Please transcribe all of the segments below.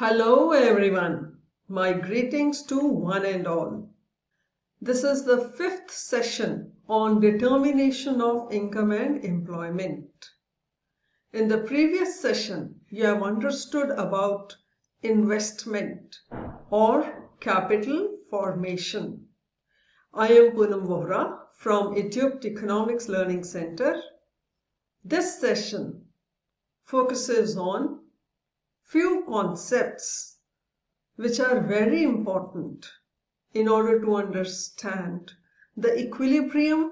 Hello everyone, my greetings to one and all. This is the fifth session on determination of income and employment. In the previous session, you have understood about investment or capital formation. I am Poonam Vohra from Macroeconomics Learning Center. This session focuses on few concepts which are very important in order to understand the equilibrium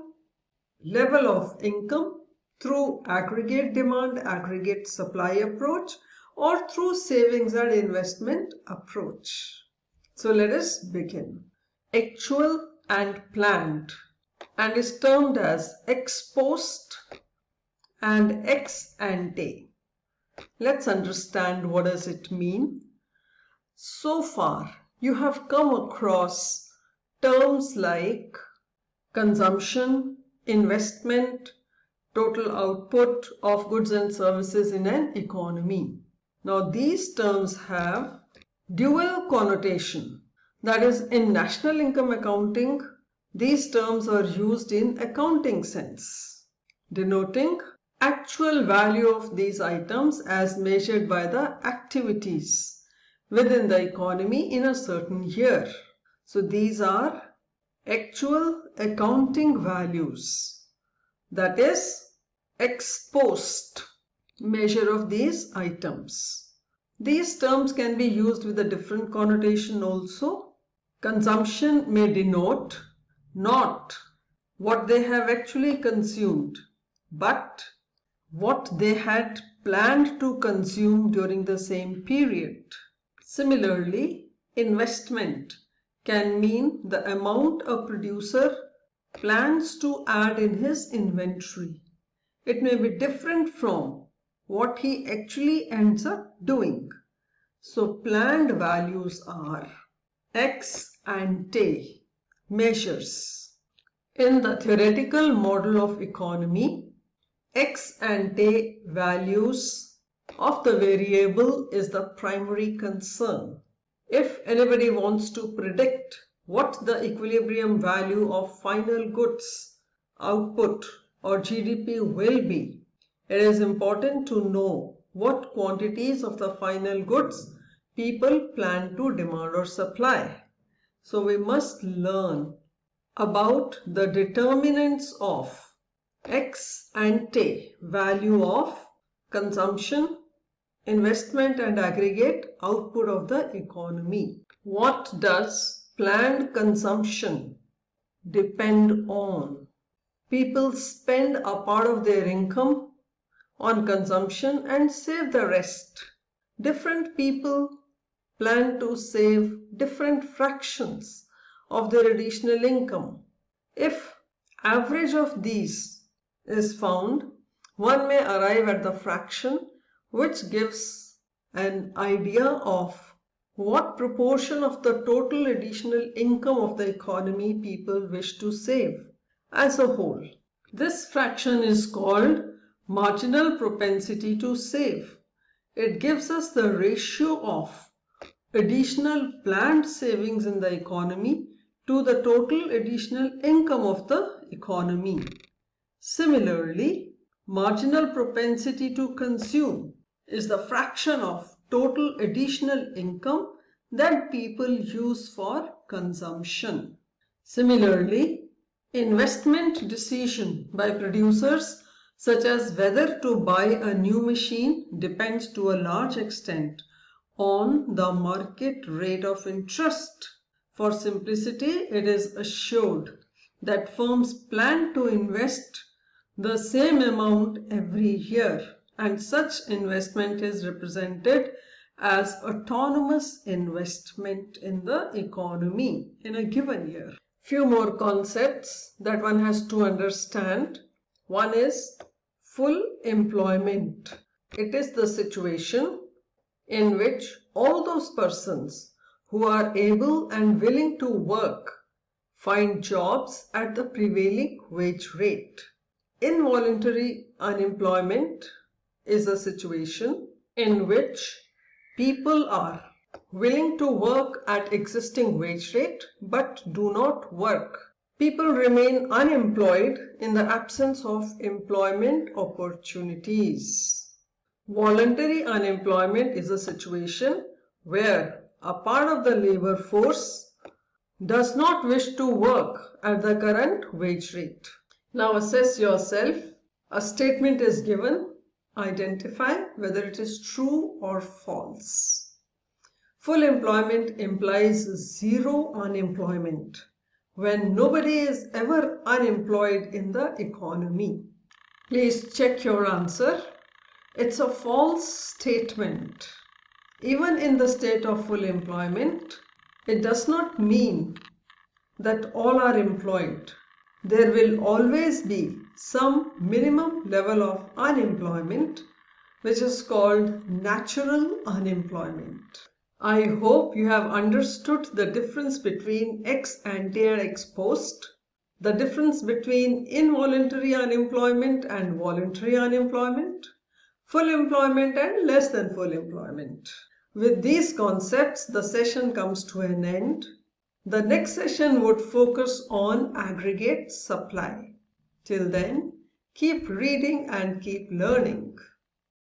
level of income through aggregate demand, aggregate supply approach, or through savings and investment approach. So let us begin. Actual and planned, and is termed as ex post and ex ante. Let's understand what does it mean. So far, you have come across terms like consumption, investment, total output of goods and services in an economy. Now, these terms have dual connotation. That is, in national income accounting, these terms are used in accounting sense, denoting actual value of these items as measured by the activities within the economy in a certain year. So these are actual accounting values, that is ex post measure of these items. These terms can be used with a different connotation also. Consumption may denote not what they have actually consumed, but what they had planned to consume during the same period. Similarly, investment can mean the amount a producer plans to add in his inventory. It may be different from what he actually ends up doing. So planned values are ex ante measures. In the theoretical model of economy, ex ante values of the variable is the primary concern. If anybody wants to predict what the equilibrium value of final goods output or GDP will be, it is important to know what quantities of the final goods people plan to demand or supply. So we must learn about the determinants of ex ante value of consumption, investment and aggregate output of the economy. What does planned consumption depend on? People spend a part of their income on consumption and save the rest. Different people plan to save different fractions of their additional income. If average of these is found, one may arrive at the fraction which gives an idea of what proportion of the total additional income of the economy people wish to save as a whole. This fraction is called marginal propensity to save. It gives us the ratio of additional planned savings in the economy to the total additional income of the economy. Similarly, marginal propensity to consume is the fraction of total additional income that people use for consumption. Similarly, investment decision by producers, such as whether to buy a new machine, depends to a large extent on the market rate of interest. For simplicity, it is assured that firms plan to invest the same amount every year, and such investment is represented as autonomous investment in the economy in a given year. Few more concepts that one has to understand. One is full employment. It is the situation in which all those persons who are able and willing to work find jobs at the prevailing wage rate. Involuntary unemployment is a situation in which people are willing to work at existing wage rate but do not work. People remain unemployed in the absence of employment opportunities. Voluntary unemployment is a situation where a part of the labor force does not wish to work at the current wage rate. Now assess yourself. A statement is given. Identify whether it is true or false. Full employment implies zero unemployment when nobody is ever unemployed in the economy. Please check your answer. It's a false statement. Even in the state of full employment, it does not mean that all are employed. There will always be some minimum level of unemployment, which is called natural unemployment. I hope you have understood the difference between ex-ante and ex-post, the difference between involuntary unemployment and voluntary unemployment, full employment and less than full employment. With these concepts, the session comes to an end. The next session would focus on aggregate supply. Till then, keep reading and keep learning.